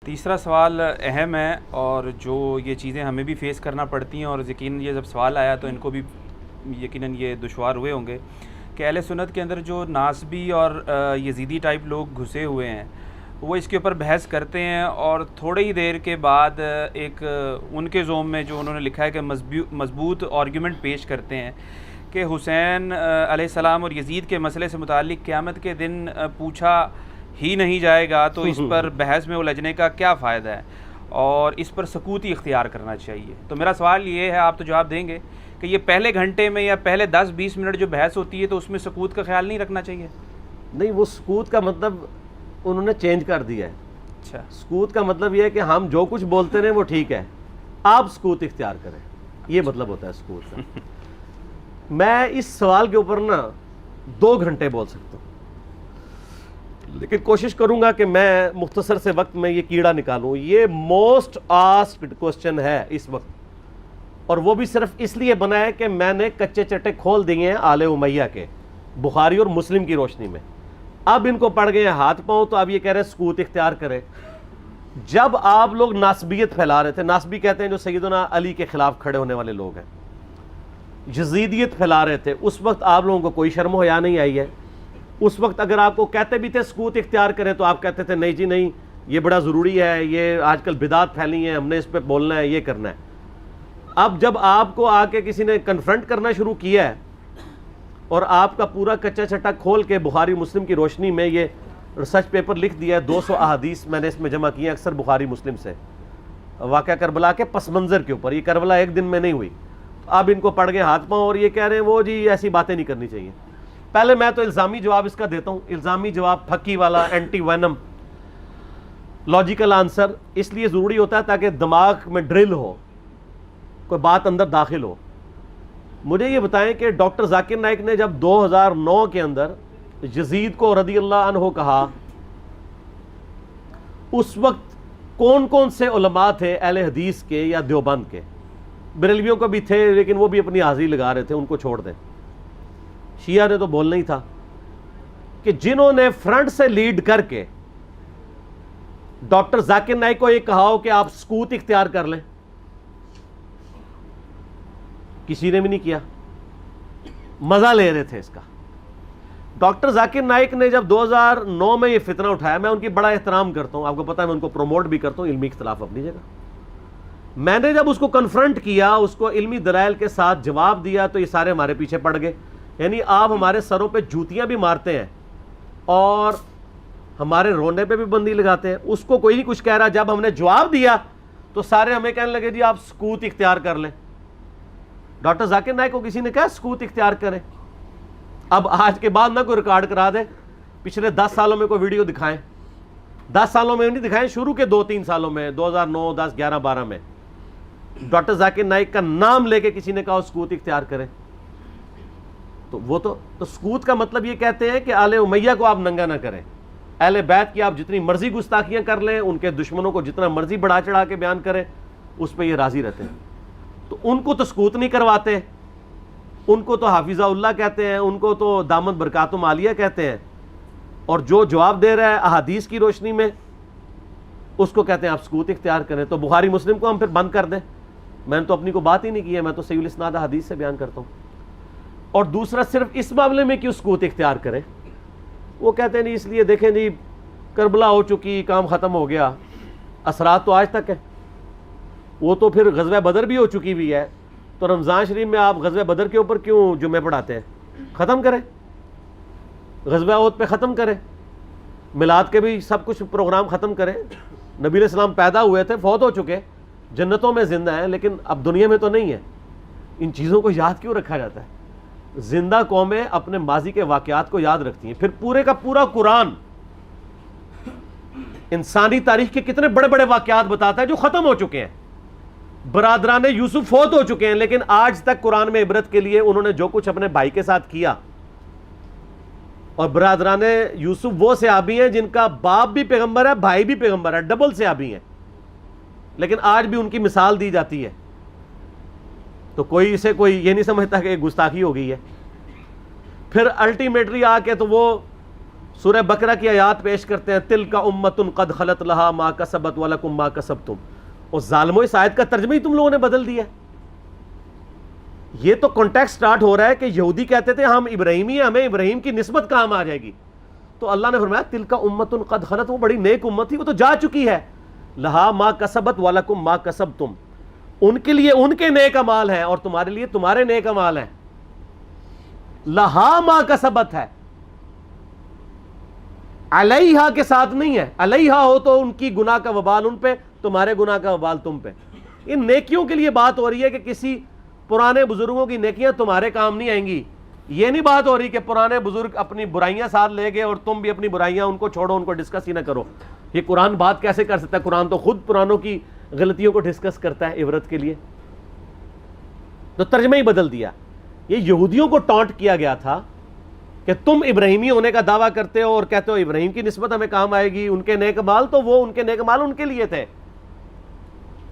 تیسرا سوال اہم ہے اور جو یہ چیزیں ہمیں بھی فیس کرنا پڑتی ہیں، اور یقیناً یہ جب سوال آیا تو ان کو بھی یقیناً یہ دشوار ہوئے ہوں گے کہ اہل سنت کے اندر جو ناسبی اور یزیدی ٹائپ لوگ گھسے ہوئے ہیں وہ اس کے اوپر بحث کرتے ہیں، اور تھوڑی ہی دیر کے بعد ایک ان کے زوم میں جو انہوں نے لکھا ہے کہ مضبوط آرگیومنٹ پیش کرتے ہیں کہ حسین علیہ السلام اور یزید کے مسئلے سے متعلق قیامت کے دن پوچھا ہی نہیں جائے گا تو اس پر بحث میں الجھنے کا کیا فائدہ ہے، اور اس پر سکوتی اختیار کرنا چاہیے۔ تو میرا سوال یہ ہے، آپ تو جواب دیں گے کہ یہ پہلے گھنٹے میں یا پہلے 10-20 منٹ جو بحث ہوتی ہے تو اس میں سکوت کا خیال نہیں رکھنا چاہیے؟ نہیں، وہ سکوت کا مطلب انہوں نے چینج کر دیا ہے۔ اچھا، سکوت کا مطلب یہ ہے کہ ہم جو کچھ بولتے رہیں وہ ٹھیک ہے، آپ سکوت اختیار کریں، یہ مطلب ہوتا ہے سکوت کا۔ میں اس سوال کے اوپر نا 2 گھنٹے بول سکتا ہوں، لیکن کوشش کروں گا کہ میں مختصر سے وقت میں یہ کیڑا نکالوں۔ یہ موسٹ آسکڈ کوسچن ہے اس وقت، اور وہ بھی صرف اس لیے بنا ہے کہ میں نے کچے چٹے کھول دیے ہیں آل امیہ کے، بخاری اور مسلم کی روشنی میں۔ اب ان کو پڑ گئے ہیں ہاتھ پاؤں، تو اب یہ کہہ رہے ہیں سکوت اختیار کریں۔ جب آپ لوگ ناسبیت پھیلا رہے تھے، ناسبی کہتے ہیں جو سیدنا علی کے خلاف کھڑے ہونے والے لوگ ہیں، یزیدیت پھیلا رہے تھے، اس وقت آپ لوگوں کو کوئی شرم و حیا نہیں آئی ہے۔ اس وقت اگر آپ کو کہتے بھی تھے سکوت اختیار کریں تو آپ کہتے تھے نہیں جی نہیں، یہ بڑا ضروری ہے، یہ آج کل بدعت پھیلی ہیں، ہم نے اس پہ بولنا ہے، یہ کرنا ہے۔ اب جب آپ کو آ کے کسی نے کنفرنٹ کرنا شروع کیا ہے اور آپ کا پورا کچا چٹا کھول کے بخاری مسلم کی روشنی میں یہ ریسرچ پیپر لکھ دیا ہے، 200 احادیث میں نے اس میں جمع کی ہیں اکثر بخاری مسلم سے، واقعہ کربلا کے پس منظر کے اوپر۔ یہ کربلا ایک دن میں نہیں ہوئی، اب ان کو پڑ گئے ہاتھ پاؤں اور یہ کہہ رہے ہیں وہ جی ایسی باتیں نہیں کرنی چاہیے۔ پہلے میں تو الزامی جواب اس کا دیتا ہوں، الزامی جواب پھکی والا، اینٹی وینم، لاجیکل آنسر اس لیے ضروری ہوتا ہے تاکہ دماغ میں ڈرل ہو، کوئی بات اندر داخل ہو۔ مجھے یہ بتائیں کہ ڈاکٹر ذاکر نائک نے جب 2009 کے اندر یزید کو رضی اللہ عنہ کہا، اس وقت کون کون سے علماء تھے اہل حدیث کے یا دیوبند کے؟ بریلویوں کو بھی تھے لیکن وہ بھی اپنی حاضری لگا رہے تھے، ان کو چھوڑ دیں۔ شیعہ نے تو بولنا ہی تھا کہ جنہوں نے فرنٹ سے لیڈ کر کے ڈاکٹر ذاکر نائک کو یہ کہا ہو کہ آپ سکوت اختیار کر لیں، کسی نے بھی نہیں کیا، مزہ لے رہے تھے اس کا۔ ڈاکٹر ذاکر نائک نے جب 2009 میں یہ فتنہ اٹھایا، میں ان کی بڑا احترام کرتا ہوں، آپ کو پتہ ہے میں ان کو پروموٹ بھی کرتا ہوں، علمی اختلاف اپنی جگہ۔ میں نے جب اس کو کنفرنٹ کیا، اس کو علمی دلائل کے ساتھ جواب دیا، تو یہ سارے ہمارے پیچھے پڑ گئے۔ یعنی آپ ہمارے سروں پہ جوتیاں بھی مارتے ہیں اور ہمارے رونے پہ بھی بندی لگاتے ہیں، اس کو کوئی نہیں کچھ کہہ رہا۔ جب ہم نے جواب دیا تو سارے ہمیں کہنے لگے جی آپ سکوت اختیار کر لیں۔ ڈاکٹر ذاکر نائک کو کسی نے کہا سکوت اختیار کریں؟ اب آج کے بعد نہ کوئی ریکارڈ کرا دے، پچھلے 10 سالوں میں کوئی ویڈیو دکھائیں، 10 سالوں میں نہیں دکھائیں، شروع کے 2-3 سالوں میں، 2009 10 11 12 میں ڈاکٹر ذاکر نائک کا نام لے کے کسی نے کہا سکوت اختیار کریں؟ تو وہ تو سکوت کا مطلب یہ کہتے ہیں کہ آل امیہ کو آپ ننگا نہ کریں، اہل بیت کی آپ جتنی مرضی گستاخیاں کر لیں، ان کے دشمنوں کو جتنا مرضی بڑھا چڑھا کے بیان کریں، اس پہ یہ راضی رہتے ہیں۔ تو ان کو تو سکوت نہیں کرواتے، ان کو تو حافظہ اللہ کہتے ہیں، ان کو تو دامت برکاتم عالیہ کہتے ہیں، اور جو جواب دے رہا ہے احادیث کی روشنی میں اس کو کہتے ہیں آپ سکوت اختیار کریں۔ تو بخاری مسلم کو ہم پھر بند کر دیں؟ میں نے تو اپنی کو بات ہی نہیں کی ہے، میں تو صحیح الاسناد حدیث سے بیان کرتا ہوں۔ اور دوسرا، صرف اس معاملے میں کیوں سکوت اختیار کریں؟ وہ کہتے ہیں نہیں، اس لیے دیکھیں جی کربلا ہو چکی، کام ختم ہو گیا، اثرات تو آج تک ہے۔ وہ تو پھر غزوہ بدر بھی ہو چکی بھی ہے، تو رمضان شریف میں آپ غزوہ بدر کے اوپر کیوں جمعے پڑھاتے ہیں؟ ختم کریں، غزوہ احد پہ ختم کریں، میلاد کے بھی سب کچھ پروگرام ختم کریں۔ نبی علیہ السلام پیدا ہوئے تھے، فوت ہو چکے، جنتوں میں زندہ ہیں، لیکن اب دنیا میں تو نہیں ہے۔ ان چیزوں کو یاد کیوں رکھا جاتا ہے؟ زندہ قومیں اپنے ماضی کے واقعات کو یاد رکھتی ہیں۔ پھر پورے کا پورا قرآن انسانی تاریخ کے کتنے بڑے بڑے واقعات بتاتا ہے جو ختم ہو چکے ہیں۔ برادران یوسف فوت ہو چکے ہیں، لیکن آج تک قرآن میں عبرت کے لیے انہوں نے جو کچھ اپنے بھائی کے ساتھ کیا، اور برادران یوسف وہ صحابی ہیں جن کا باپ بھی پیغمبر ہے، بھائی بھی پیغمبر ہے، ڈبل صحابی ہیں، لیکن آج بھی ان کی مثال دی جاتی ہے۔ تو کوئی اسے کوئی یہ نہیں سمجھتا کہ گستاخی ہو گئی ہے۔ پھر الٹیمیٹلی آ کے تو وہ سورہ بقرہ کی آیات پیش کرتے ہیں تلک امۃ قد خلت لہا ما کسبت ولکم ما کسبتم. اور ظالموں اس آیت کا ترجمہ ہی تم لوگوں نے بدل دیا. یہ تو کانٹیکسٹ سٹارٹ ہو رہا ہے کہ یہودی کہتے تھے ہم ابراہیمی ہیں, ہمیں ابراہیم کی نسبت کام آ جائے گی. تو اللہ نے فرمایا تلک امۃ قد خلت, وہ بڑی نیک امت تھی, وہ تو جا چکی ہے. لہا ما کسبت ولکم ما کسبتم, ان کے لیے ان کے نیک اعمال ہیں اور تمہارے لیے تمہارے نیک اعمال ہیں. لہا ما کسبت ہے, علیہا کے ساتھ نہیں ہے. علیہا ہو تو ان کی گناہ کا وبال ان پہ, تمہارے گناہ کا وبال تم پہ. ان نیکیوں کے لیے بات ہو رہی ہے کہ کسی پرانے بزرگوں کی نیکیاں تمہارے کام نہیں آئیں گی. یہ نہیں بات ہو رہی کہ پرانے بزرگ اپنی برائیاں ساتھ لے گئے اور تم بھی اپنی برائیاں ان کو چھوڑو, ان کو ڈسکس ہی نہ کرو. یہ قرآن بات کیسے کر سکتا ہے؟ قرآن تو خود پرانوں کی غلطیوں کو ڈسکس کرتا ہے عبرت کے لیے. تو ترجمہ ہی بدل دیا. یہ یہودیوں کو ٹانٹ کیا گیا تھا کہ تم ابراہیمی ہونے کا دعویٰ کرتے ہو اور کہتے ہو ابراہیم کی نسبت ہمیں کام آئے گی, ان کے نیک مال تو وہ ان کے نیک مال ان کے لیے تھے.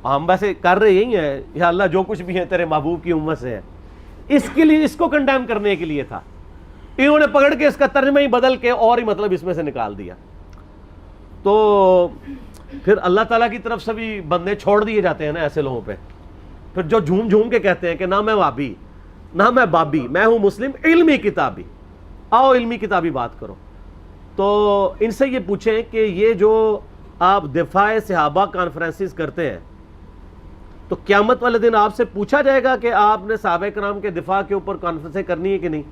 ہم ویسے کر رہے یہی ہیں, یا اللہ جو کچھ بھی ہے تیرے محبوب کی امت سے ہے. اس کے لیے, اس کو کنڈیم کرنے کے لیے تھا. انہوں نے پکڑ کے اس کا ترجمہ ہی بدل کے اور ہی مطلب اس میں سے نکال دیا. تو پھر اللہ تعالیٰ کی طرف سے بھی بندے چھوڑ دیے جاتے ہیں نا ایسے لوگوں پہ. پھر جو جھوم جھوم کے کہتے ہیں کہ نہ میں وابی نہ میں بابی, میں ہوں مسلم علمی کتابی, آؤ علمی کتابی بات کرو. تو ان سے یہ پوچھیں کہ یہ جو آپ دفاع صحابہ کانفرنسز کرتے ہیں, تو قیامت والے دن آپ سے پوچھا جائے گا کہ آپ نے صحابہ کرام کے دفاع کے اوپر کانفرنسیں کرنی ہے کہ نہیں؟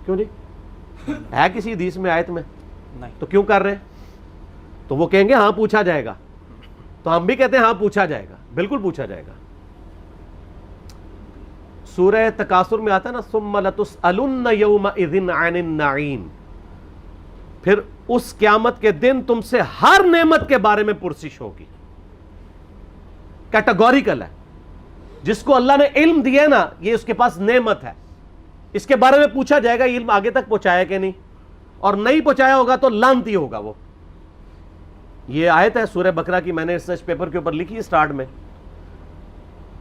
کیوں نہیں؟ ہے کسی حدیث میں, آیت میں؟ نہیں. تو کیوں کر رہے ہیں؟ تو وہ کہیں گے ہاں پوچھا جائے گا. تو ہم بھی کہتے ہیں ہاں پوچھا جائے گا, بالکل پوچھا جائے گا. سورہ تکاثر میں آتا ہے نا ثم لتسألن یومئذ عن النعیم, پھر اس قیامت کے دن تم سے ہر نعمت کے بارے میں پرسش ہوگی. کیٹیگوریکل ہے. جس کو اللہ نے علم دیا نا, یہ اس کے پاس نعمت ہے, اس کے بارے میں پوچھا جائے گا علم آگے تک پہنچایا کہ نہیں, اور نہیں پہنچایا ہوگا تو لعنتی ہوگا وہ. یہ آیت ہے سورہ بقرہ کی, میں نے ریسرچ پیپر کے اوپر لکھی ہے سٹارٹ میں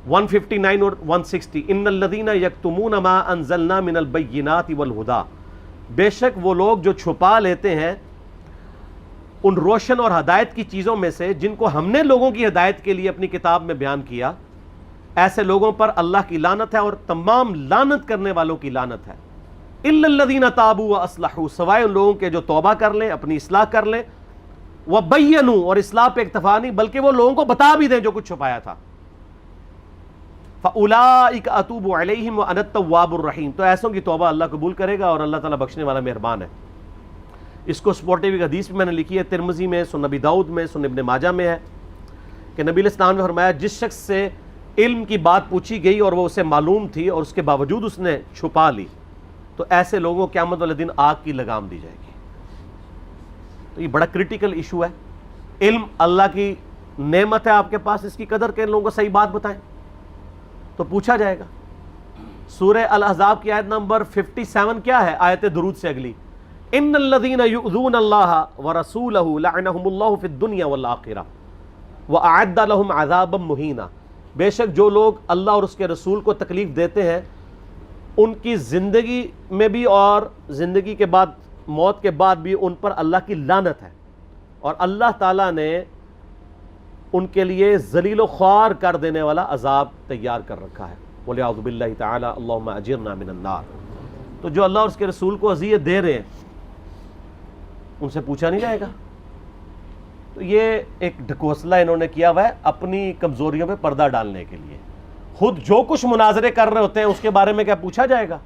159 اور 160. ان الذین یکتمون ما انزلنا من البینات والہدی, بے شک وہ لوگ جو چھپا لیتے ہیں ان روشن اور ہدایت کی چیزوں میں سے جن کو ہم نے لوگوں کی ہدایت کے لیے اپنی کتاب میں بیان کیا, ایسے لوگوں پر اللہ کی لعنت ہے اور تمام لعنت کرنے والوں کی لعنت ہے. الا الذین تابوا واصلحوا, سوائے ان لوگوں کے جو توبہ کر لیں, اپنی اصلاح کر لیں, وبینوا, اور اصلاح پہ اکتفا نہیں بلکہ وہ لوگوں کو بتا بھی دیں جو کچھ چھپایا تھا. فاولئک اتوب علیہم وانا التواب الرحیم, تو ایسوں کی توبہ اللہ قبول کرے گا اور اللہ تعالیٰ بخشنے والا مہربان ہے. اس کو سپورٹیو ایک حدیث بھی میں نے لکھی ہے, ترمذی میں, سنن نبی داؤد میں, سنن ابن ماجہ میں ہے, کہ نبی علیہ السلام نے فرمایا جس شخص سے علم کی بات پوچھی گئی اور وہ اسے معلوم تھی اور اس کے باوجود اس نے چھپا لی, تو ایسے لوگوں کو قیامت والے دن آگ کی لگام دی جائے گی. تو یہ بڑا کریٹیکل ایشو ہے. علم اللہ کی نعمت ہے آپ کے پاس, اس کی قدر کے لوگوں کو صحیح بات بتائیں تو پوچھا جائے گا. سورہ الاحزاب کی آیت نمبر 57 کیا ہے؟ آیت درود سے اگلی, ان الذین یؤذون اللہ ورسولہ لعنہم اللہ فی الدنیا والآخرہ واعد لہم عذابا مہینا, بے شک جو لوگ اللہ اور اس کے رسول کو تکلیف دیتے ہیں ان کی زندگی میں بھی اور زندگی کے بعد, موت کے بعد بھی ان پر اللہ کی لعنت ہے, اور اللہ تعالیٰ نے ان کے لیے ذلیل و خوار کر دینے والا عذاب تیار کر رکھا ہے. وَلِعَوْذُ بِاللَّهِ تَعَالَى اللہم اجرنا من النار. تو جو اللہ اور اس کے رسول کو اذیت دے رہے ہیں ان سے پوچھا نہیں جائے گا. تو یہ ایک ڈھکوسلا انہوں نے کیا ہوا ہے اپنی کمزوریوں پہ پردہ ڈالنے کے لیے. خود جو کچھ مناظرے کر رہے ہوتے ہیں اس کے بارے میں کیا پوچھا جائے گا؟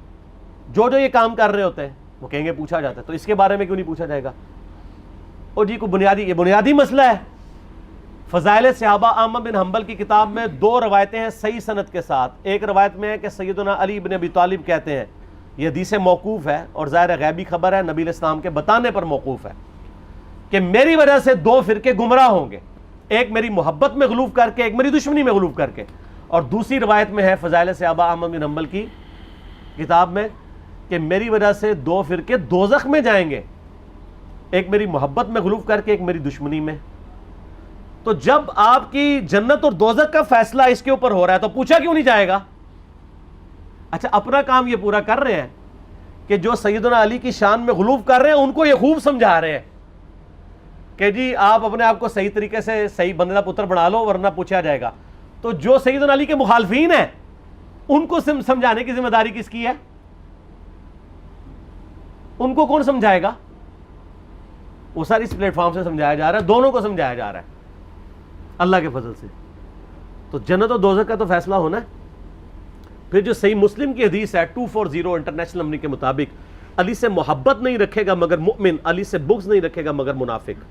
جو یہ کام کر رہے ہوتے ہیں وہ کہیں گے پوچھا جاتا ہے, تو اس کے بارے میں کیوں نہیں پوچھا جائے گا؟ اور جی کو یہ بنیادی مسئلہ ہے. فضائل صحابہ احمد بن حنبل کی کتاب میں 2 روایتیں ہیں صحیح سند کے ساتھ. ایک روایت میں ہے کہ سیدنا علی بن ابی طالب کہتے ہیں, یہ حدیث موقوف ہے اور ظاہر غیبی خبر ہے, نبی علیہ السلام کے بتانے پر موقوف ہے, کہ میری وجہ سے 2 فرقے گمراہ ہوں گے, ایک میری محبت میں غلوف کر کے, ایک میری دشمنی میں غلوف کر کے. اور دوسری روایت میں ہے فضائل صحابہ احمد بن حنبل کی کتاب میں کہ میری وجہ سے 2 فرقے دوزخ میں جائیں گے, ایک میری محبت میں غلوف کر کے, ایک میری دشمنی میں. تو جب آپ کی جنت اور دوزخ کا فیصلہ اس کے اوپر ہو رہا ہے تو پوچھا کیوں نہیں جائے گا؟ اچھا اپنا کام یہ پورا کر رہے ہیں کہ جو سیدنا علی کی شان میں غلو کر رہے ہیں ان کو یہ خوب سمجھا رہے ہیں کہ جی آپ اپنے آپ کو صحیح طریقے سے صحیح بندے کا پتر بنا لو ورنہ پوچھا جائے گا. تو جو سیدنا علی کے مخالفین ہیں ان کو سمجھانے کی ذمہ داری کس کی ہے؟ ان کو کون سمجھائے گا؟ وہ ساری اس پلیٹ فارم سے سمجھایا جا رہا ہے, دونوں کو سمجھایا جا رہا ہے اللہ کے فضل سے. تو جنت و دوزخ کا تو فیصلہ ہونا ہے. پھر جو صحیح مسلم کی حدیث ہے 240 انٹرنیشنل نمبر کے مطابق, علی سے محبت نہیں رکھے گا مگر مؤمن, علی سے بغض نہیں رکھے گا مگر منافق.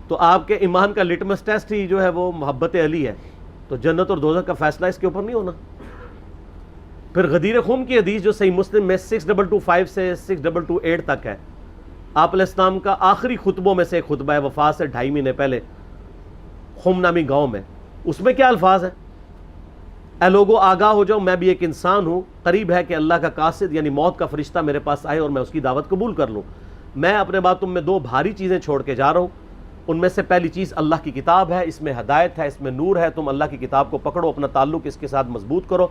تو آپ کے ایمان کا لٹمس ٹیسٹ ہی جو ہے وہ محبت علی ہے. تو جنت اور دوزخ کا فیصلہ اس کے اوپر نہیں ہونا. پھر غدیر خم کی حدیث جو صحیح مسلم میں 6225 سے 6228 تک ہے, آپ علیہ السلام کا آخری خطبوں میں سے ایک خطبہ ہے وفات سے 2.5 مہینے پہلے خم نامی گاؤں میں. اس میں کیا الفاظ ہیں؟ اے لوگو آگاہ ہو جاؤ, میں بھی ایک انسان ہوں, قریب ہے کہ اللہ کا قاصد یعنی موت کا فرشتہ میرے پاس آئے اور میں اس کی دعوت قبول کر لوں. میں اپنے بعد تم میں 2 بھاری چیزیں چھوڑ کے جا رہا ہوں. ان میں سے پہلی چیز اللہ کی کتاب ہے, اس میں ہدایت ہے, اس میں نور ہے. تم اللہ کی کتاب کو پکڑو, اپنا تعلق اس کے ساتھ مضبوط کرو.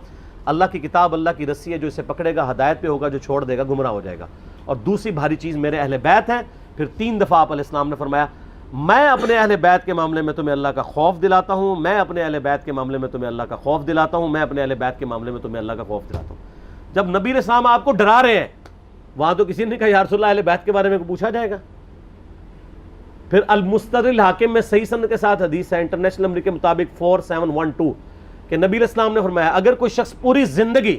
اللہ کی کتاب اللہ کی رسی ہے, جو اسے پکڑے گا ہدایت پہ ہوگا, جو چھوڑ دے گا گمراہ ہو جائے گا. اور دوسری بھاری چیز میرے اہل بیت ہیں. پھر 3 دفعہ آپ علیہ السلام نے فرمایا میں اپنے اہل بیت کے معاملے میں تمہیں اللہ کا خوف دلاتا ہوں, میں اپنے اہل بیت کے معاملے میں تمہیں اللہ کا خوف دلاتا ہوں, میں اپنے اہل بیت کے معاملے میں تمہیں اللہ کا خوف دلاتا ہوں. جب نبی علیہ السلام آپ کو ڈرا رہے ہیں, وہاں تو کسی نے کہا یا رسول اللہ اہل بیت کے بارے میں پوچھا جائے گا. پھر المستدرک الحاکم میں صحیح سند کے ساتھ حدیث ہے انٹرنیشنل نمبر کے مطابق 4712 کہ نبی علیہ السلام نے فرمایا اگر کوئی شخص پوری زندگی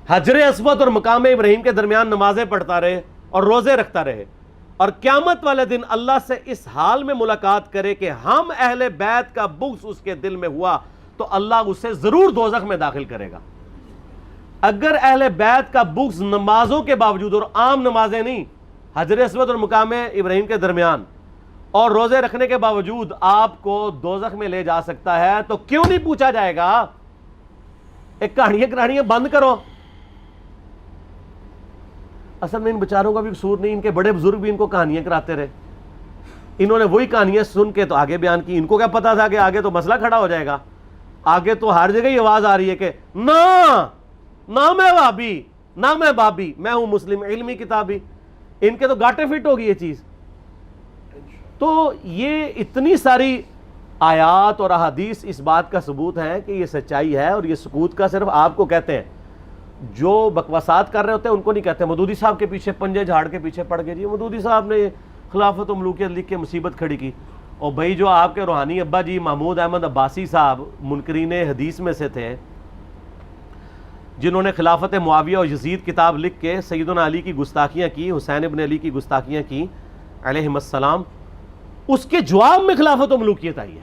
حجر اسود اور مقام ابراہیم کے درمیان نمازیں پڑھتا رہے اور روزے رکھتا رہے اور قیامت والے دن اللہ سے اس حال میں ملاقات کرے کہ ہم اہل بیت کا بغض اس کے دل میں ہوا, تو اللہ اسے ضرور دوزخ میں داخل کرے گا. اگر اہل بیت کا بغض نمازوں کے باوجود, اور عام نمازیں نہیں, حجر اسود اور مقام ابراہیم کے درمیان اور روزے رکھنے کے باوجود آپ کو دوزخ میں لے جا سکتا ہے, تو کیوں نہیں پوچھا جائے گا؟ ایک کہانیاں بند کرو. اصل میں ان بیچاروں کا بھی قصور نہیں, ان کے بڑے بزرگ بھی ان کو کہانیاں کراتے رہے. انہوں نے وہی کہانیاں سن کے تو آگے بیان کی. ان کو کیا پتا تھا کہ آگے تو مسئلہ کھڑا ہو جائے گا. آگے تو ہر جگہ یہ آواز آ رہی ہے کہ نہ میں وہابی نہ میں بابی, میں ہوں مسلم علمی کتابی. ان کے تو گاٹے فٹ ہوگی یہ چیز. تو یہ اتنی ساری آیات اور احادیث اس بات کا ثبوت ہے کہ یہ سچائی ہے, اور یہ سکوت کا صرف آپ کو کہتے ہیں. جو بکواسات کر رہے ہوتے ہیں ان کو نہیں کہتے. مودودی صاحب کے پیچھے پنجے جھاڑ کے پیچھے پڑ گئے, جی مودودی صاحب نے خلافت و ملوکیت لکھ کے مصیبت کھڑی کی. اور بھائی جو آپ کے روحانی ابا جی محمود احمد عباسی صاحب منکرین حدیث میں سے تھے, جنہوں نے خلافت معاویہ اور یزید کتاب لکھ کے سیدنا علی کی گستاخیاں کی, حسین ابن علی کی گستاخیاں کی علیہم السلام, اس کے جواب میں خلافت و ملوکیت آئی ہے.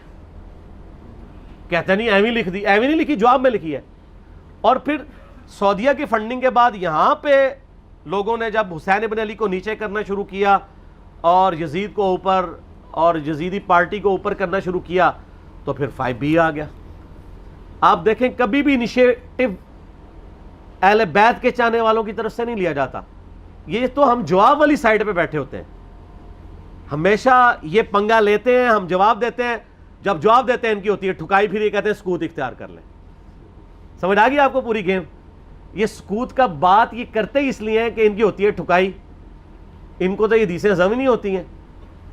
کہتے نہیں ایویں لکھ دی, ایویں نہیں لکھی, جواب میں لکھی ہے. اور پھر سعودیہ کی فنڈنگ کے بعد یہاں پہ لوگوں نے جب حسین ابن علی کو نیچے کرنا شروع کیا اور یزید کو اوپر اور یزیدی پارٹی کو اوپر کرنا شروع کیا, تو پھر 5B آ گیا. آپ دیکھیں کبھی بھی انیشیٹو اہل بیت کے چاہنے والوں کی طرف سے نہیں لیا جاتا. یہ تو ہم جواب والی سائڈ پہ بیٹھے ہوتے ہیں, ہمیشہ یہ پنگا لیتے ہیں, ہم جواب دیتے ہیں. جب جواب دیتے ہیں ان کی ہوتی ہے ٹھکائی, پھر یہ کہتے ہیں سکوت اختیار کر لیں. سمجھ آ گئی آپ کو پوری گیم؟ یہ سکوت کا بات یہ کرتے ہی اس لیے ہیں کہ ان کی ہوتی ہے ٹھکائی. ان کو تو یہ حدیثیں ہضم ہی نہیں ہوتی ہیں.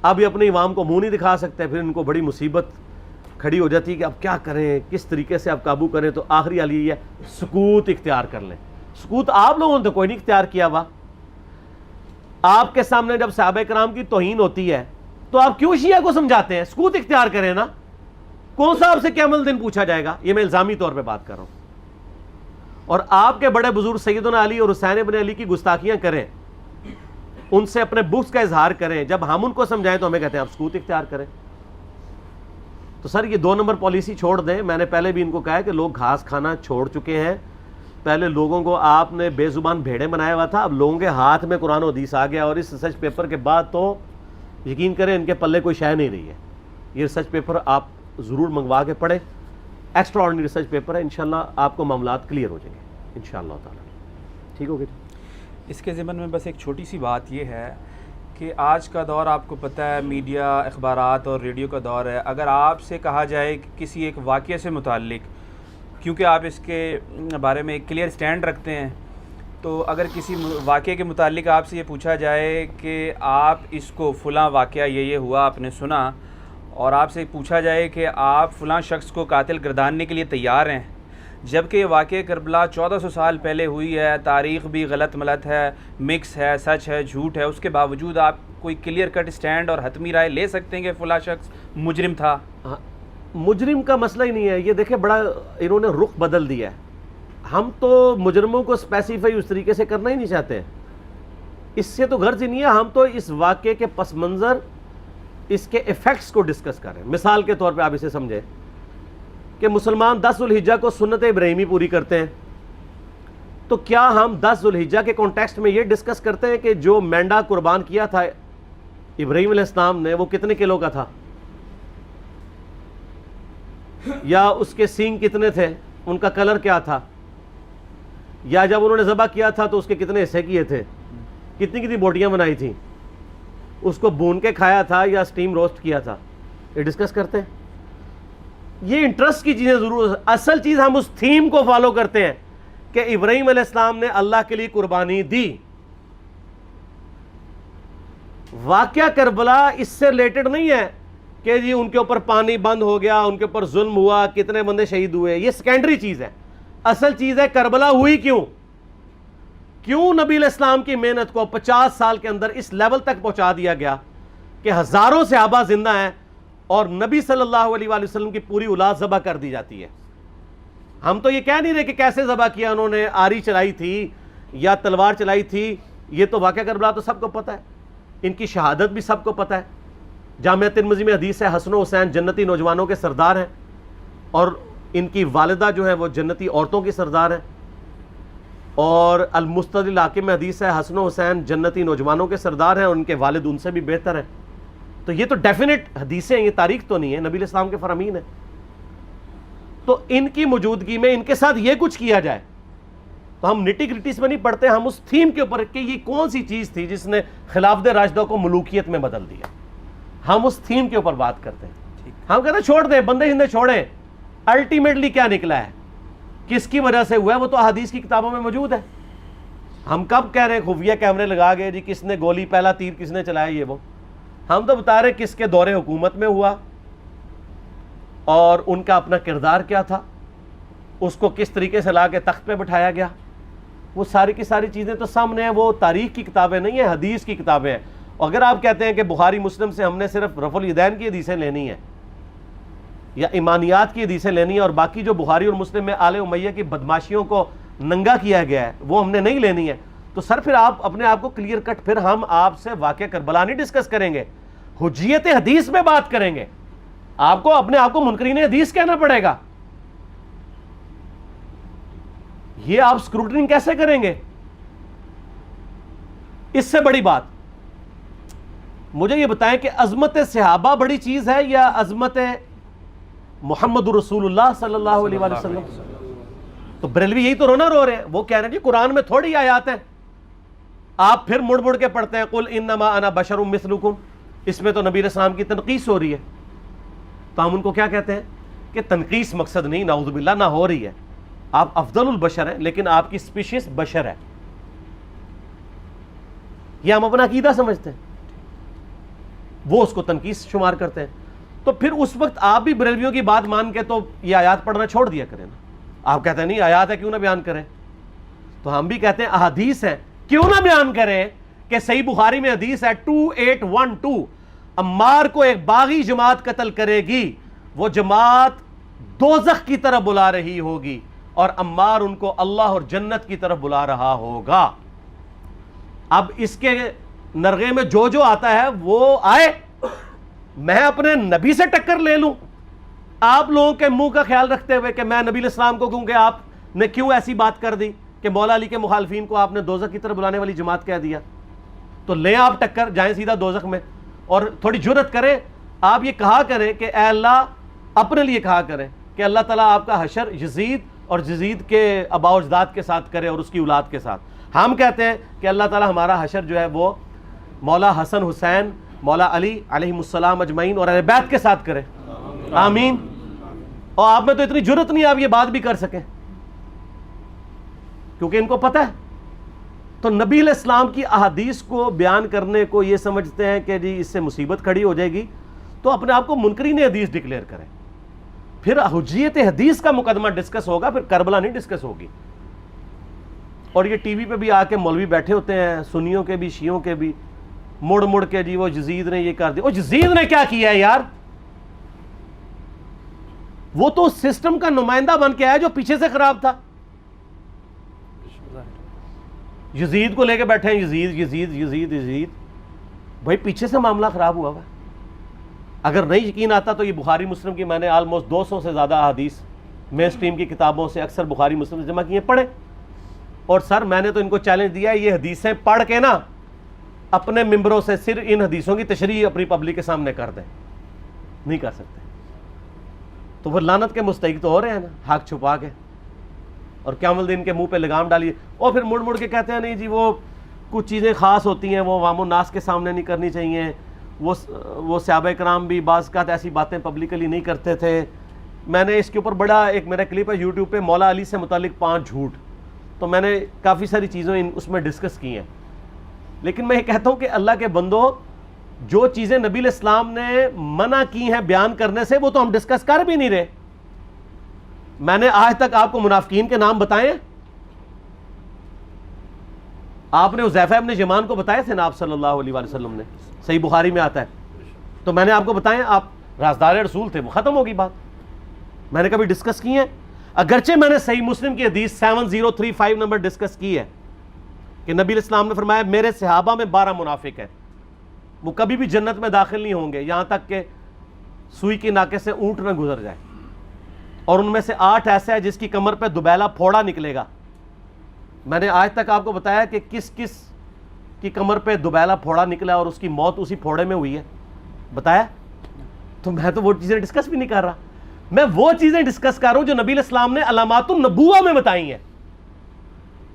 اب یہ اپنے عوام کو منہ نہیں دکھا سکتے, پھر ان کو بڑی مصیبت کھڑی ہو جاتی ہے کہ اب کیا کریں, کس طریقے سے اب قابو کریں. تو آخری حل یہ ہے سکوت اختیار کر لیں. سکوت آپ لوگوں نے تو کوئی نہیں اختیار کیا ہوا. آپ کے سامنے جب صحابہ کرام کی توہین ہوتی ہے تو آپ کیوں شیعہ کو سمجھاتے ہیں؟ سکوت اختیار کریں نا. کون سا آپ سے قیامت دن پوچھا جائے گا؟ یہ میں الزامی طور پہ بات کر رہا ہوں. اور آپ کے بڑے بزرگ سیدنا علی اور حسین ابن علی کی گستاخیاں کریں, ان سے اپنے بغض کا اظہار کریں, جب ہم ان کو سمجھائیں تو ہمیں کہتے ہیں آپ سکوت اختیار کریں. تو سر یہ 2 نمبر پالیسی چھوڑ دیں. میں نے پہلے بھی ان کو کہا ہے کہ لوگ گھاس کھانا چھوڑ چکے ہیں. پہلے لوگوں کو آپ نے بے زبان بھیڑے بنایا ہوا تھا, اب لوگوں کے ہاتھ میں قرآن و حدیث آ گیا, اور اس ریسرچ پیپر کے بعد تو یقین کریں ان کے پلے کوئی شے نہیں رہی ہے. یہ ریسرچ پیپر آپ ضرور منگوا کے پڑھیں, ایکسٹرا آرڈنری ریسرچ پیپر ہے. انشاءاللہ آپ کو معاملات کلیئر ہو جائیں گے انشاءاللہ تعالی. ٹھیک ہو گیا؟ اس کے ضمن میں بس ایک چھوٹی سی بات یہ ہے کہ آج کا دور آپ کو پتہ ہے میڈیا, اخبارات اور ریڈیو کا دور ہے. اگر آپ سے کہا جائے کہ کسی ایک واقعے سے متعلق, کیونکہ آپ اس کے بارے میں ایک کلیئر سٹینڈ رکھتے ہیں, تو اگر کسی واقعے کے متعلق آپ سے یہ پوچھا جائے کہ آپ اس کو فلاں واقعہ یہ ہوا آپ نے سنا، اور آپ سے پوچھا جائے کہ آپ فلاں شخص کو قاتل گرداننے کے لیے تیار ہیں، جبکہ یہ واقعہ کربلا 1400 سال پہلے ہوئی ہے، تاریخ بھی غلط ملت ہے، مکس ہے، سچ ہے، جھوٹ ہے، اس کے باوجود آپ کوئی کلیئر کٹ سٹینڈ اور حتمی رائے لے سکتے ہیں کہ فلاں شخص مجرم تھا؟ مجرم کا مسئلہ ہی نہیں ہے یہ، دیکھیں بڑا انہوں نے رخ بدل دیا ہے. ہم تو مجرموں کو اسپیسیفائی اس طریقے سے کرنا ہی نہیں چاہتے ہیں، اس سے تو غرض ہی نہیں ہے. ہم تو اس واقعے کے پس منظر، اس کے ایفیکٹس کو ڈسکس کریں. مثال کے طور پہ آپ اسے سمجھیں کہ مسلمان 10 ذوالحجہ کو سنت ابراہیمی پوری کرتے ہیں، تو کیا ہم 10 ذوالحجہ کے کانٹیکسٹ میں یہ ڈسکس کرتے ہیں کہ جو مینڈا قربان کیا تھا ابراہیم علیہ السلام نے وہ کتنے کلو کا تھا، یا اس کے سینگ کتنے تھے، ان کا کلر کیا تھا، یا جب انہوں نے ذبح کیا تھا تو اس کے کتنے حصے کیے تھے، کتنی کتنی بوٹیاں بنائی تھیں، اس کو بھون کے کھایا تھا یا سٹیم روسٹ کیا تھا، یہ ڈسکس کرتے ہیں. یہ انٹرسٹ کی چیزیں ضرور، اصل چیز ہم اس تھیم کو فالو کرتے ہیں کہ ابراہیم علیہ السلام نے اللہ کے لیے قربانی دی. واقعہ کربلا اس سے ریلیٹڈ نہیں ہے کہ جی ان کے اوپر پانی بند ہو گیا، ان کے اوپر ظلم ہوا، کتنے بندے شہید ہوئے، یہ سیکنڈری چیز ہے. اصل چیز ہے کربلا ہوئی کیوں نبی علیہ السلام کی محنت کو 50 سال کے اندر اس لیول تک پہنچا دیا گیا کہ ہزاروں صحابہ زندہ ہیں اور نبی صلی اللہ علیہ وآلہ وسلم کی پوری اولاد ذبح کر دی جاتی ہے. ہم تو یہ کہہ نہیں رہے کہ کیسے ذبح کیا، انہوں نے آری چلائی تھی یا تلوار چلائی تھی، یہ تو واقعہ کربلا تو سب کو پتہ ہے، ان کی شہادت بھی سب کو پتہ ہے. جامعہ ترمذی میں حدیث ہے حسن و حسین جنتی نوجوانوں کے سردار ہیں، اور ان کی والدہ جو ہے وہ جنتی عورتوں کی سردار ہیں. اور المستدل حاکم میں حدیث ہے حسن و حسین جنتی نوجوانوں کے سردار ہیں اور ان کے والد ان سے بھی بہتر ہیں. تو یہ تو ڈیفینٹ حدیثیں ہیں، یہ تاریخ تو نہیں ہے، نبی علیہ السلام کے فرامین ہیں. تو ان کی موجودگی میں ان کے ساتھ یہ کچھ کیا جائے تو ہم نٹی گریٹیز میں نہیں پڑھتے، ہم اس تھیم کے اوپر کہ یہ کون سی چیز تھی جس نے خلافت راشدہ کو ملوکیت میں بدل دیا، ہم اس تھیم کے اوپر بات کرتے ہیں. ہم کہتے ہیں چھوڑ دیں، بندے ہندے چھوڑیں، الٹیمیٹلی کیا نکلا ہے، کس کی وجہ سے ہوا ہے، وہ تو احادیث کی کتابوں میں موجود ہے. ہم کب کہہ رہے ہیں خفیہ کیمرے لگا گئے جی کس نے گولی پہلا تیر کس نے چلایا، یہ وہ ہم تو بتا رہے کس کے دور حکومت میں ہوا اور ان کا اپنا کردار کیا تھا، اس کو کس طریقے سے لا کے تخت پہ بٹھایا گیا. وہ ساری کی ساری چیزیں تو سامنے ہیں، وہ تاریخ کی کتابیں نہیں ہیں، حدیث کی کتابیں ہیں. اگر آپ کہتے ہیں کہ بخاری مسلم سے ہم نے صرف رفع الیدین کی حدیثیں لینی ہیں یا ایمانیات کی حدیثیں لینی ہیں اور باقی جو بخاری اور مسلم میں آل امیہ کی بدماشیوں کو ننگا کیا گیا ہے وہ ہم نے نہیں لینی ہے، تو سر پھر آپ اپنے آپ کو کلیئر کٹ، پھر ہم آپ سے واقعہ کربلا نہیں ڈسکس کریں گے، حجیت حدیث میں بات کریں گے. آپ کو اپنے آپ کو منکرین حدیث کہنا پڑے گا. یہ آپ اسکروٹنگ کیسے کریں گے؟ اس سے بڑی بات مجھے یہ بتائیں کہ عظمت صحابہ بڑی چیز ہے یا عظمت محمد رسول اللہ صلی اللہ علیہ وآلہ وسلم؟ تو بریلوی یہی تو رونا رو رہے ہیں، وہ کہہ رہے ہیں کہ قرآن میں تھوڑی آیات ہیں. آپ پھر مڑ مڑ کے پڑھتے ہیں قل انما انا بشر مثلکم، اس میں تو نبی علیہ السلام کی تنقیص ہو رہی ہے. تو ہم ان کو کیا کہتے ہیں کہ تنقیص مقصد نہیں، نعوذ باللہ نہ ہو رہی ہے، آپ افضل البشر ہیں لیکن آپ کی سپیشیز بشر ہے. یہ ہم اپنا عقیدہ سمجھتے ہیں، وہ اس کو تنقیص شمار کرتے ہیں. تو پھر اس وقت آپ بھی بریلویوں کی بات مان کے تو یہ آیات پڑھنا چھوڑ دیا کریں نا. آپ کہتے ہیں نہیں آیات ہے کیوں نہ بیان کریں، تو ہم بھی کہتے ہیں احادیث ہے کیوں نہ بیان کریں. کہ صحیح بخاری میں حدیث ہے 2812 عمار کو ایک باغی جماعت قتل کرے گی، وہ جماعت دوزخ کی طرف بلا رہی ہوگی اور عمار ان کو اللہ اور جنت کی طرف بلا رہا ہوگا. اب اس کے نرغے میں جو آتا ہے وہ آئے، میں اپنے نبی سے ٹکر لے لوں آپ لوگوں کے منہ کا خیال رکھتے ہوئے کہ میں نبی علیہ السلام کو کہوں کہ آپ نے کیوں ایسی بات کر دی کہ مولا علی کے مخالفین کو آپ نے دوزخ کی طرف بلانے والی جماعت کہہ دیا. تو لیں آپ ٹکر، جائیں سیدھا دوزخ میں. اور تھوڑی جرت کریں، آپ یہ کہا کریں کہ اے اللہ، اپنے لیے کہا کریں کہ اللہ تعالیٰ آپ کا حشر یزید اور یزید کے آباء و اجداد کے ساتھ کرے اور اس کی اولاد کے ساتھ. ہم کہتے ہیں کہ اللہ تعالیٰ ہمارا حشر جو ہے وہ مولا حسن حسین، مولا علی علیہ السلام اجمعین اور اہل بیت کے ساتھ کرے، آمین. اور آپ میں تو اتنی جرت نہیں آپ یہ بات بھی کر سکیں، کیونکہ ان کو پتہ ہے تو نبی علیہ السلام کی احادیث کو بیان کرنے کو یہ سمجھتے ہیں کہ جی اس سے مصیبت کھڑی ہو جائے گی تو اپنے آپ کو منکرین حدیث ڈکلیئر کریں. پھر حجیت حدیث کا مقدمہ ڈسکس ہوگا, پھر کربلا نہیں ڈسکس ہوگی. اور یہ ٹی وی پہ بھی آ کے مولوی بیٹھے ہوتے ہیں, سنیوں کے بھی شیعوں کے بھی, مڑ مڑ کے جی وہ یزید نے یہ کر دیا. وہ یزید نے کیا کیا ہے یار؟ وہ تو سسٹم کا نمائندہ بن کے آیا جو پیچھے سے خراب تھا. یزید کو لے کے بیٹھے ہیں, یزید یزید یزید یزید. بھائی پیچھے سے معاملہ خراب ہوا ہوا. اگر نہیں یقین آتا تو یہ بخاری مسلم کی میں نے آلموسٹ 200 سے زیادہ احادیث مین اسٹریم کی کتابوں سے اکثر بخاری مسلم سے جمع کیے, پڑھے. اور سر میں نے تو ان کو چیلنج دیا ہے, یہ حدیثیں پڑھ کے نا اپنے ممبروں سے صرف ان حدیثوں کی تشریح اپنی پبلک کے سامنے کر دیں. نہیں کر سکتے تو وہ لعنت کے مستحق تو ہو رہے ہیں نا, حق چھپا کے. اور قیامت دن کے منہ پہ لگام ڈالیے, اور پھر مڑ مڑ کے کہتے ہیں نہیں جی وہ کچھ چیزیں خاص ہوتی ہیں, وہ عوام الناس کے سامنے نہیں کرنی چاہیے. وہ صحابہ کرام بھی بعض اوقات ایسی باتیں پبلکلی نہیں کرتے تھے. میں نے اس کے اوپر بڑا ایک میرا کلپ ہے یوٹیوب پہ, مولا علی سے متعلق 5 جھوٹ. تو میں نے کافی ساری چیزیں اس میں ڈسکس کی ہیں. لیکن میں یہ کہتا ہوں کہ اللہ کے بندو, جو چیزیں نبی علیہ السلام نے منع کی ہیں بیان کرنے سے, وہ تو ہم ڈسکس کر بھی نہیں رہے. میں نے آج تک آپ کو منافقین کے نام بتائے؟ آپ نے حذیفہ ابن یمان کو بتائے تھے نا آپ صلی اللہ علیہ وسلم نے, صحیح بخاری میں آتا ہے. تو میں نے آپ کو بتائے, آپ رازدار رسول تھے, وہ ختم ہوگی بات. میں نے کبھی ڈسکس کی ہے؟ اگرچہ میں نے صحیح مسلم کی حدیث 7035 نمبر ڈسکس کی ہے کہ نبی علیہ السلام نے فرمایا میرے صحابہ میں 12 منافق ہیں, وہ کبھی بھی جنت میں داخل نہیں ہوں گے یہاں تک کہ سوئی کی ناکے سے اونٹ نہ گزر جائے. اور ان میں سے 8 ایسے ہیں جس کی کمر پہ دوبیلا پھوڑا نکلے گا. میں نے آج تک آپ کو بتایا کہ کس کس کی کمر پہ دوبیلا پھوڑا نکلا اور اس کی موت اسی پھوڑے میں ہوئی ہے؟ بتایا؟ تو میں تو وہ چیزیں ڈسکس بھی نہیں کر رہا, میں وہ چیزیں ڈسکس کر رہا ہوں جو نبی علیہ السلام نے علامات النبوہ میں بتائی ہیں.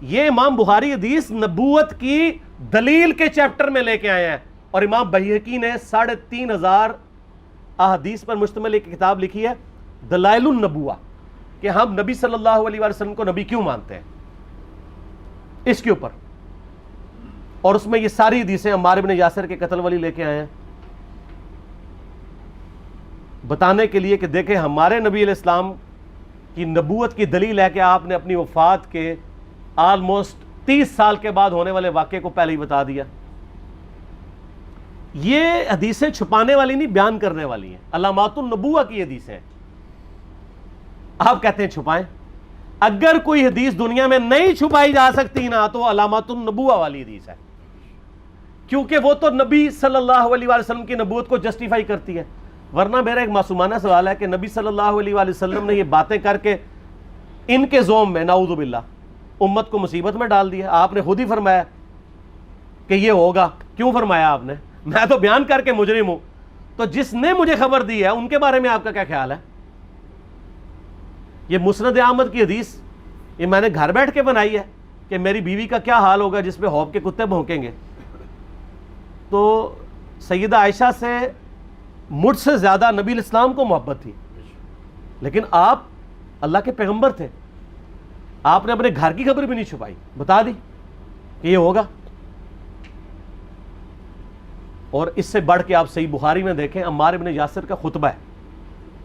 یہ امام بخاری حدیث نبوت کی دلیل کے چیپٹر میں لے کے آئے ہیں, اور امام بہقی نے 3500 احادیث پر مشتمل ایک کتاب لکھی ہے دلائل النبوہ, کہ ہم نبی صلی اللہ علیہ وسلم کو نبی کیوں مانتے ہیں, اس کے اوپر. اور اس میں یہ ساری حدیثیں عمار بن یاسر کے قتل والی لے کے آئے ہیں, بتانے کے لیے کہ دیکھیں ہمارے نبی علیہ السلام کی نبوت کی دلیل ہے کہ آپ نے اپنی وفات کے آلموسٹ 30 سال کے بعد ہونے والے واقعے کو پہلے ہی بتا دیا. یہ حدیثیں چھپانے والی نہیں, بیان کرنے والی ہیں. علامات النبوہ کی حدیثیں آپ کہتے ہیں چھپائیں. اگر کوئی حدیث دنیا میں نہیں چھپائی جا سکتی نا تو علامات النبوہ والی حدیث ہے, کیونکہ وہ تو نبی صلی اللہ علیہ وسلم کی نبوت کو جسٹیفائی کرتی ہے. ورنہ میرا ایک معصومانہ سوال ہے کہ نبی صلی اللہ علیہ وسلم نے یہ باتیں کر کے ان کے زوم میں نعوذ باللہ امت کو مصیبت میں ڈال دیا. آپ نے خود ہی فرمایا کہ یہ ہوگا. کیوں فرمایا آپ نے؟ میں تو بیان کر کے مجرم ہوں. تو جس نے مجھے خبر دی ہے ان کے بارے میں آپ کا کیا خیال ہے؟ یہ مسند احمد کی حدیث یہ میں نے گھر بیٹھ کے بنائی ہے کہ میری بیوی کا کیا حال ہوگا جس پہ خوف کے کتے بھونکیں گے. تو سیدہ عائشہ سے مجھ سے زیادہ نبی علیہ السلام کو محبت تھی, لیکن آپ اللہ کے پیغمبر تھے, آپ نے اپنے گھر کی خبر بھی نہیں چھپائی, بتا دی کہ یہ ہوگا. اور اس سے بڑھ کے آپ صحیح بخاری میں دیکھیں عمار ابن یاسر کا خطبہ ہے.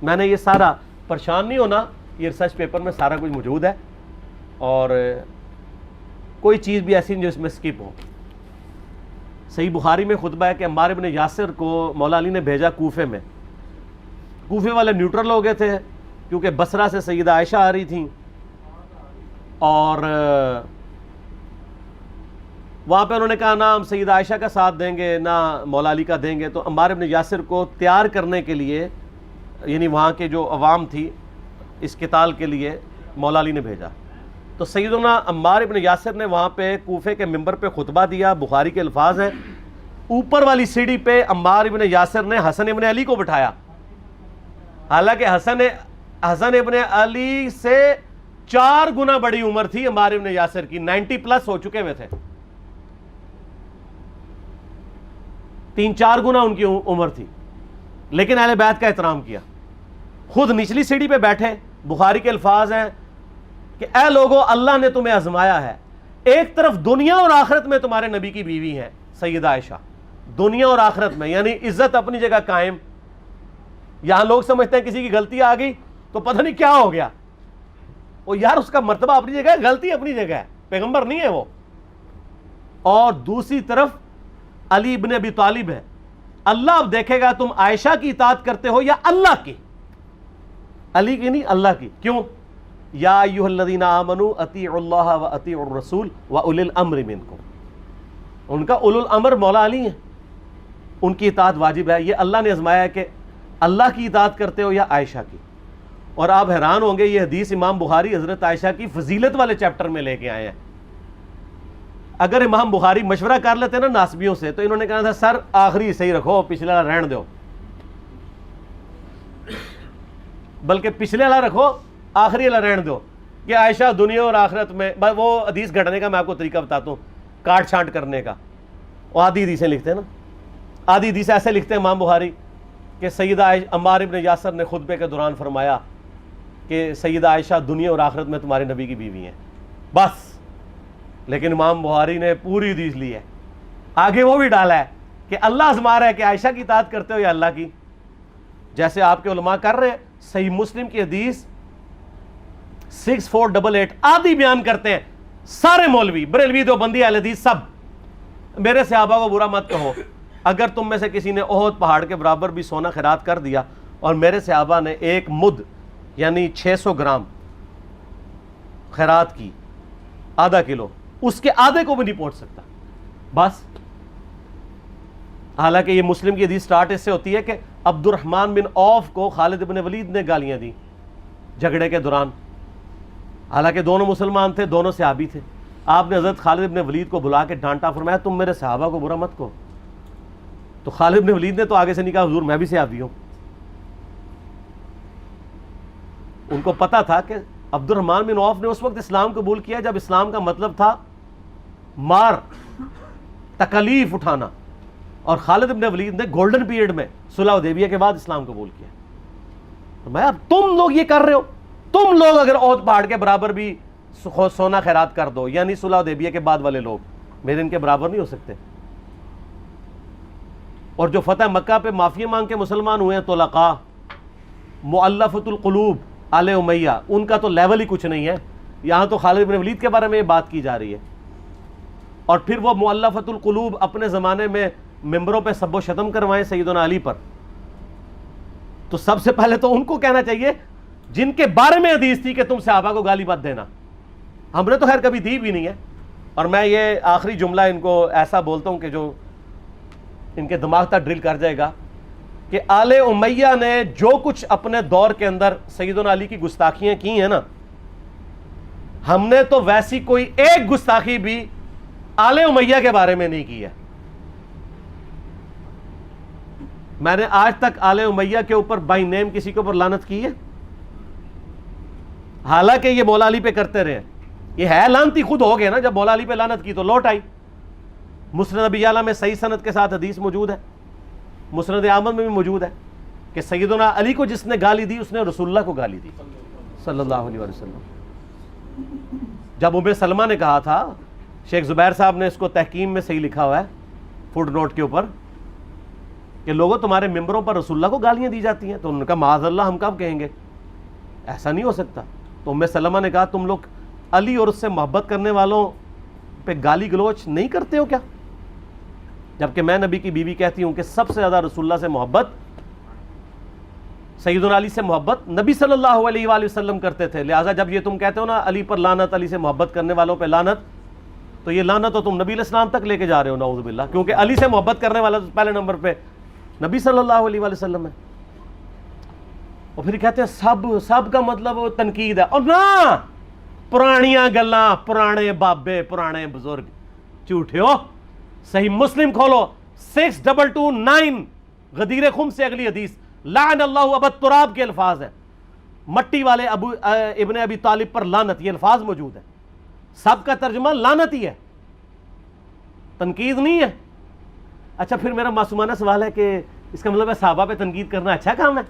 میں نے یہ سارا, پریشان نہیں ہونا, یہ ریسرچ پیپر میں سارا کچھ موجود ہے, اور کوئی چیز بھی ایسی نہیں جو اس میں سکپ ہو. صحیح بخاری میں خطبہ ہے کہ عمار ابن یاسر کو مولا علی نے بھیجا کوفے میں. کوفے والے نیوٹرل ہو گئے تھے کیونکہ بصرہ سے سیدہ عائشہ آ رہی تھیں, اور وہاں پہ انہوں نے کہا نہ ہم سیدہ عائشہ کا ساتھ دیں گے نہ مولا علی کا دیں گے. تو عمار ابن یاسر کو تیار کرنے کے لیے, یعنی وہاں کے جو عوام تھی اس قتال کے لیے, مولا علی نے بھیجا. تو سیدنا عمار ابن یاسر نے وہاں پہ کوفے کے ممبر پہ خطبہ دیا. بخاری کے الفاظ ہیں, اوپر والی سیڑھی پہ عمار ابن یاسر نے حسن ابن علی کو بٹھایا, حالانکہ حسن ابن علی سے 4 گنا بڑی عمر تھی عمار ابن یاسر کی, 90 پلس ہو چکے ہوئے تھے, 3-4 گنا ان کی عمر تھی. لیکن اہل بیت کا احترام کیا, خود نچلی سیڑھی پہ بیٹھے. بخاری کے الفاظ ہیں کہ اے لوگو اللہ نے تمہیں آزمایا ہے, ایک طرف دنیا اور آخرت میں تمہارے نبی کی بیوی ہیں سیدہ عائشہ، دنیا اور آخرت میں، یعنی عزت اپنی جگہ قائم. یہاں لوگ سمجھتے ہیں کسی کی غلطی آ گئی تو پتہ نہیں کیا ہو گیا. وہ یار اس کا مرتبہ اپنی جگہ ہے، غلطی اپنی جگہ ہے، پیغمبر نہیں ہے وہ. اور دوسری طرف علی ابن ابی طالب ہے. اللہ اب دیکھے گا تم عائشہ کی اطاعت کرتے ہو یا اللہ کی. علی کی نہیں، اللہ کی. کیوں؟ یا ایھا الذین آمنوا اطیعوا اللہ و اطیعوا الرسول و اولی الامر منکم. ان کا اولو الامر مولا علی ہیں، ان کی اطاعت واجب ہے. یہ اللہ نے آزمایا ہے کہ اللہ کی اطاعت کرتے ہو یا عائشہ کی. اور آپ حیران ہوں گے، یہ حدیث امام بخاری حضرت عائشہ کی فضیلت والے چیپٹر میں لے کے آئے ہیں. اگر امام بخاری مشورہ کر لیتے نا ناسبیوں سے تو انہوں نے کہا تھا سر آخری صحیح رکھو، پچھلے والا رہن دو، بلکہ پچھلے والا رکھو آخری والا رہن دو، کہ عائشہ دنیا اور آخرت میں. وہ حدیث گھڑنے کا میں آپ کو طریقہ بتاتا ہوں، کاٹ چھانٹ کرنے کا. وہ آدھی حدیثیں لکھتے ہیں نا، آدھی حدیث ایسے لکھتے ہیں امام بخاری کہ سیدہ عمار ابن یاسر نے خطبے کے دوران فرمایا کہ سیدہ عائشہ دنیا اور آخرت میں تمہارے نبی کی بیوی ہیں، بس. لیکن امام بخاری نے پوری حدیث لی ہے، آگے وہ بھی ڈالا ہے کہ اللہ آزما رہا ہے کہ عائشہ کی اطاعت کرتے ہو یا اللہ کی، جیسے آپ کے علماء کر رہے ہیں. صحیح مسلم کی حدیث 6488 آدھی بیان کرتے ہیں سارے مولوی، بریلوی، دیوبندی، اہل حدیث سب. میرے صحابہ کو برا مت کہو، اگر تم میں سے کسی نے احد پہاڑ کے برابر بھی سونا خیرات کر دیا اور میرے صحابہ نے ایک مد یعنی 600 گرام خیرات کی، آدھا کلو، اس کے آدھے کو بھی نہیں پہنچ سکتا. بس. حالانکہ یہ مسلم کی حدیث سٹارٹ اس سے ہوتی ہے کہ عبد الرحمن بن عوف کو خالد بن ولید نے گالیاں دی جھگڑے کے دوران. حالانکہ دونوں مسلمان تھے، دونوں صحابی تھے. آپ نے حضرت خالد بن ولید کو بلا کے ڈانٹا، فرمایا تم میرے صحابہ کو برا مت کہو. تو خالد بن ولید نے تو آگے سے نہیں کہا حضور میں بھی صحابی ہوں. ان کو پتا تھا کہ عبد الرحمن بن عوف نے اس وقت اسلام قبول کیا جب اسلام کا مطلب تھا مار، تکلیف اٹھانا، اور خالد بن ولید نے گولڈن پیریڈ میں صلح حدیبیہ کے بعد اسلام قبول کیا. تو میں اب تم لوگ یہ کر رہے ہو، تم لوگ اگر احد پہاڑ کے برابر بھی سونا خیرات کر دو، یعنی صلح حدیبیہ کے بعد والے لوگ میرے ان کے برابر نہیں ہو سکتے. اور جو فتح مکہ پہ معافی مانگ کے مسلمان ہوئے ہیں طلقاء، مؤلفۃ القلوب آل امیہ، ان کا تو لیول ہی کچھ نہیں ہے. یہاں تو خالد بن ولید کے بارے میں یہ بات کی جا رہی ہے. اور پھر وہ مؤلفۃ القلوب اپنے زمانے میں ممبروں پہ سب و شتم کروائیں سیدنا علی پر. تو سب سے پہلے تو ان کو کہنا چاہیے جن کے بارے میں حدیث تھی کہ تم صحابہ کو گالی مت دینا. ہم نے تو خیر کبھی دی بھی نہیں ہے. اور میں یہ آخری جملہ ان کو ایسا بولتا ہوں کہ جو ان کے دماغ تک ڈرل کر جائے گا کہ آل امیہ نے جو کچھ اپنے دور کے اندر سیدنا علی کی گستاخیاں کی ہیں نا، ہم نے تو ویسی کوئی ایک گستاخی بھی آل امیہ کے بارے میں نہیں کی ہے. میں نے آج تک آل امیہ کے اوپر بائی نیم کسی کے اوپر لعنت کی ہے؟ حالانکہ یہ مولا علی پہ کرتے رہے. یہ ہے لعنتی خود ہو گئے نا، جب مولا علی پہ لعنت کی تو لوٹ آئی. مسند ابی اعلیٰ میں صحیح سند کے ساتھ حدیث موجود ہے، مسند احمد میں بھی موجود ہے کہ سیدنا علی کو جس نے گالی دی اس نے رسول اللہ کو گالی دی صلی اللہ علیہ وسلم. جب ام سلمہ نے کہا تھا، شیخ زبیر صاحب نے اس کو تحکیم میں صحیح لکھا ہوا ہے فوٹ نوٹ کے اوپر، کہ لوگوں تمہارے ممبروں پر رسول اللہ کو گالیاں دی جاتی ہیں، تو انہوں نے کہا معاذ اللہ، ہم کب کہیں گے، ایسا نہیں ہو سکتا. تو ام سلمہ نے کہا تم لوگ علی اور اس سے محبت کرنے والوں پہ گالی گلوچ نہیں کرتے ہو کیا؟ جبکہ میں نبی کی بیوی کہتی ہوں کہ سب سے زیادہ رسول اللہ سے محبت، سیدنا علی سے محبت نبی صلی اللہ علیہ وآلہ وسلم کرتے تھے. لہٰذا جب یہ تم کہتے ہو نا علی پر لعنت، علی سے محبت کرنے والوں پہ لعنت، تو یہ لعنت تو تم نبی علیہ السلام تک لے کے جا رہے ہو نعوذ باللہ، کیونکہ علی سے محبت کرنے والا پہلے نمبر پہ نبی صلی اللہ علیہ وآلہ وسلم ہے. اور پھر کہتے ہیں سب کا مطلب تنقید ہے. اور نہ، پرانیاں گلاں، پرانے بابے، پرانے بزرگ، جھوٹے ہو. صحیح مسلم کھولو 6229 غدیر خم سے اگلی حدیث، لعن اللہ ابا التراب کے الفاظ ہیں، مٹی والے ابن ابی طالب پر لعنت، یہ الفاظ موجود ہیں. سب کا ترجمہ لعنت ہی ہے، تنقید نہیں ہے. اچھا پھر میرا معصومانہ سوال ہے کہ اس کا مطلب ہے صحابہ پہ تنقید کرنا اچھا کام ہے؟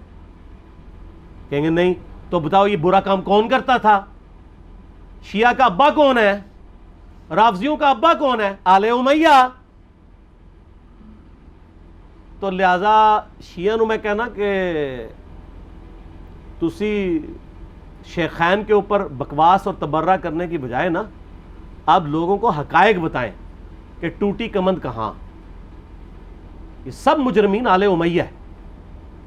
کہیں گے نہیں. تو بتاؤ یہ برا کام کون کرتا تھا؟ شیعہ کا ابا کون ہے؟ رافضیوں کا ابا کون ہے؟ آل امیہ. تو لہذا شیعہ نو میں کہنا کہ تسی شیخین کے اوپر بکواس اور تبرہ کرنے کی بجائے نا آپ لوگوں کو حقائق بتائیں کہ ٹوٹی کمند کہاں. یہ سب مجرمین آل امیہ ہے،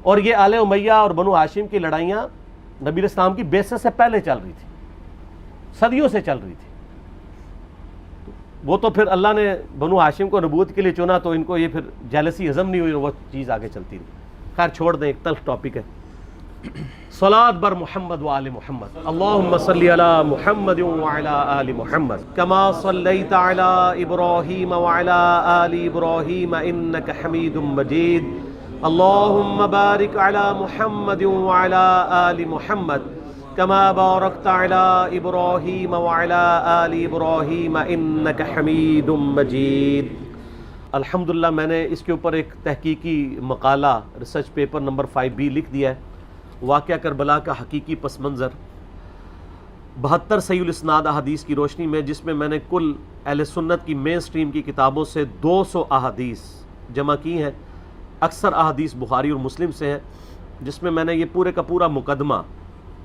اور یہ آل امیہ اور بنو ہاشم کی لڑائیاں نبی علیہ السلام کی بعثت سے پہلے چل رہی تھی، صدیوں سے چل رہی تھی. وہ تو پھر اللہ نے بنو ہاشم کو نبوت کے لیے چنا تو ان کو یہ پھر جیلسی ہضم نہیں ہوئی، وہ چیز آگے چلتی رہی. خیر چھوڑ دیں، ایک تلخ ٹاپک ہے. صلاۃ بر محمد و آل محمد. اللہم صلی علی محمد وعلی آل محمد کما صلیت علی ابراہیم وعلی آل ابراہیم انک حمید مجید. اللہم بارک علی محمد وعلی آل محمد کما بارکت علی ابراہیم وعلی آل ابراہیم انک حمید مجید. الحمدللہ میں نے اس کے اوپر ایک تحقیقی مقالہ ریسرچ پیپر نمبر 5B لکھ دیا ہے، واقعہ کربلا کا حقیقی پس منظر 72 صحیح الاسناد احادیث کی روشنی میں، جس میں میں نے کل اہل سنت کی مین سٹریم کی کتابوں سے 200 احادیث جمع کی ہیں. اکثر احادیث بخاری اور مسلم سے ہیں، جس میں میں نے یہ پورے کا پورا مقدمہ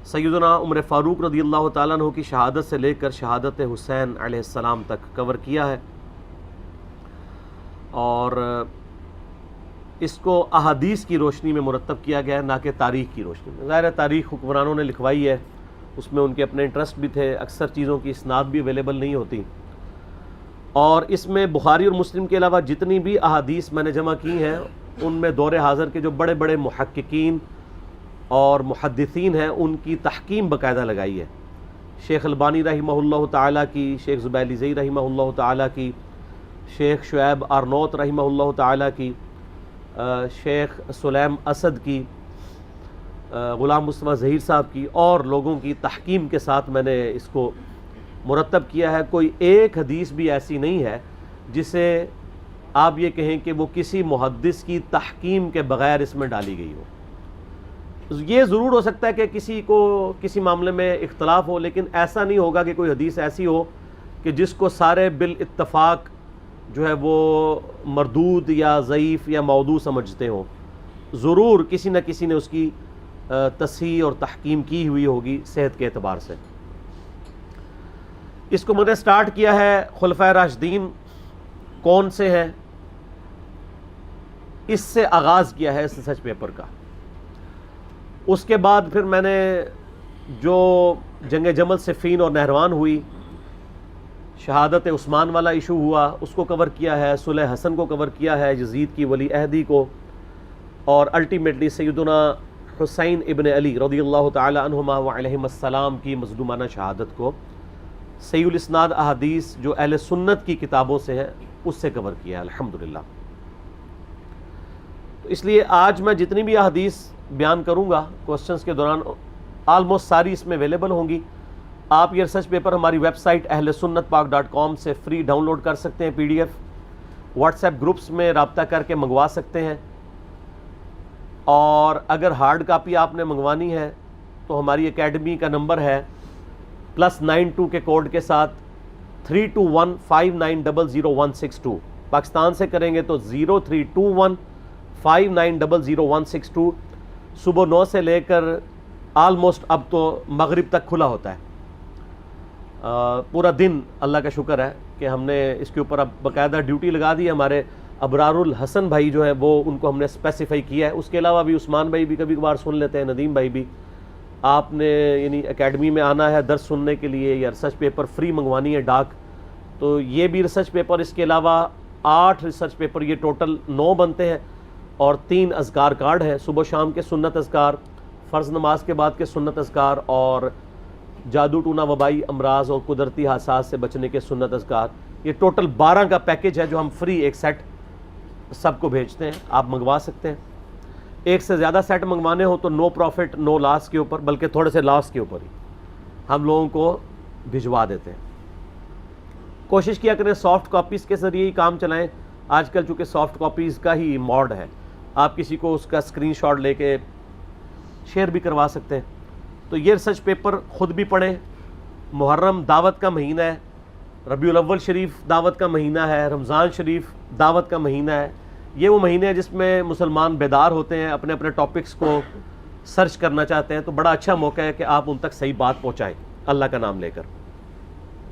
سیدنا عمر فاروق رضی اللہ تعالیٰ عنہ کی شہادت سے لے کر شہادت حسین علیہ السلام تک کور کیا ہے. اور اس کو احادیث کی روشنی میں مرتب کیا گیا ہے، نہ کہ تاریخ کی روشنی میں. ظاہر ہے تاریخ حکمرانوں نے لکھوائی ہے، اس میں ان کے اپنے انٹرسٹ بھی تھے، اکثر چیزوں کی اسناد بھی اویلیبل نہیں ہوتی. اور اس میں بخاری اور مسلم کے علاوہ جتنی بھی احادیث میں نے جمع کی ہیں ان میں دور حاضر کے جو بڑے بڑے محققین اور محدثین ہیں ان کی تحکیم باقاعدہ لگائی ہے. شیخ البانی رحمہ اللہ تعالیٰ کی، شیخ زبیلی زئی رحمہ اللہ تعالیٰ کی، شیخ شعیب آرنوت رحمہ اللہ تعالیٰ کی، شیخ سلیم اسد کی، غلام مصطفیٰ ظہیر صاحب کی، اور لوگوں کی تحکیم کے ساتھ میں نے اس کو مرتب کیا ہے. کوئی ایک حدیث بھی ایسی نہیں ہے جسے آپ یہ کہیں کہ وہ کسی محدث کی تحکیم کے بغیر اس میں ڈالی گئی ہو. یہ ضرور ہو سکتا ہے کہ کسی کو کسی معاملے میں اختلاف ہو، لیکن ایسا نہیں ہوگا کہ کوئی حدیث ایسی ہو کہ جس کو سارے بالاتفاق جو ہے وہ مردود یا ضعیف یا موضوع سمجھتے ہوں. ضرور کسی نہ کسی نے اس کی تصحیح اور تحکیم کی ہوئی ہوگی صحت کے اعتبار سے. اس کو میں نے سٹارٹ کیا ہے خلفائے راشدین کون سے ہیں، اس سے آغاز کیا ہے اس ریسرچ پیپر کا. اس کے بعد پھر میں نے جو جنگ جمل صفین اور نہروان ہوئی، شہادت عثمان والا ایشو ہوا، اس کو کور کیا ہے، صلح حسن کو کور کیا ہے، یزید کی ولی عہدی کو، اور الٹیمیٹلی سیدنا حسین ابن علی رضی اللہ تعالی عنہما وعلیہم السلام کی مظلومانہ شہادت کو صحیح الاسناد احادیث جو اہل سنت کی کتابوں سے ہیں اس سے کور کیا ہے الحمدللہ. تو اس لیے آج میں جتنی بھی احادیث بیان کروں گا کوسچنز کے دوران آلموسٹ ساری اس میں اویلیبل ہوں گی. آپ یہ ریسرچ پیپر ہماری ویب سائٹ ahlsunnatpak.com سے فری ڈاؤن لوڈ کر سکتے ہیں PDF، واٹس ایپ گروپس میں رابطہ کر کے منگوا سکتے ہیں، اور اگر ہارڈ کاپی آپ نے منگوانی ہے تو ہماری اکیڈمی کا نمبر ہے +92 کے کوڈ کے ساتھ 3215900162. پاکستان سے کریں گے تو 0321590162. صبح 9 سے لے کر آلموسٹ اب تو مغرب تک کھلا ہوتا ہے، پورا دن. اللہ کا شکر ہے کہ ہم نے اس کے اوپر اب باقاعدہ ڈیوٹی لگا دی ہے. ہمارے ابرار الحسن بھائی جو ہیں وہ ان کو ہم نے اسپیسیفائی کیا ہے. اس کے علاوہ بھی عثمان بھائی بھی کبھی کبھار سن لیتے ہیں، ندیم بھائی بھی. آپ نے یعنی اکیڈمی میں آنا ہے درس سننے کے لیے یا ریسرچ پیپر فری منگوانی ہے ڈاک، تو یہ بھی ریسرچ پیپر. اس کے علاوہ 8 ریسرچ پیپر، یہ ٹوٹل 9 بنتے ہیں، اور 3 اذکار کارڈ ہیں، صبح شام کے سنت اذکار، فرض نماز کے بعد کے سنت اذکار، اور جادو ٹونا وبائی امراض اور قدرتی حادثات سے بچنے کے سنت اذکار. یہ ٹوٹل 12 کا پیکج ہے جو ہم فری ایک سیٹ سب کو بھیجتے ہیں. آپ منگوا سکتے ہیں. ایک سے زیادہ سیٹ منگوانے ہو تو نو پروفٹ نو لاس کے اوپر، بلکہ تھوڑے سے لاس کے اوپر ہی ہم لوگوں کو بھجوا دیتے ہیں. کوشش کیا کریں سافٹ کاپیز کے ذریعے ہی کام چلائیں. آج کل چونکہ سافٹ کاپیز کا ہی موڈ ہے، آپ کسی کو اس کا اسکرین شاٹ لے کے شیئر بھی کروا سکتے ہیں. تو یہ ریسرچ پیپر خود بھی پڑھیں. محرم دعوت کا مہینہ ہے، ربیع الاول شریف دعوت کا مہینہ ہے، رمضان شریف دعوت کا مہینہ ہے. یہ وہ مہینے ہیں جس میں مسلمان بیدار ہوتے ہیں، اپنے اپنے ٹاپکس کو سرچ کرنا چاہتے ہیں، تو بڑا اچھا موقع ہے کہ آپ ان تک صحیح بات پہنچائیں اللہ کا نام لے کر.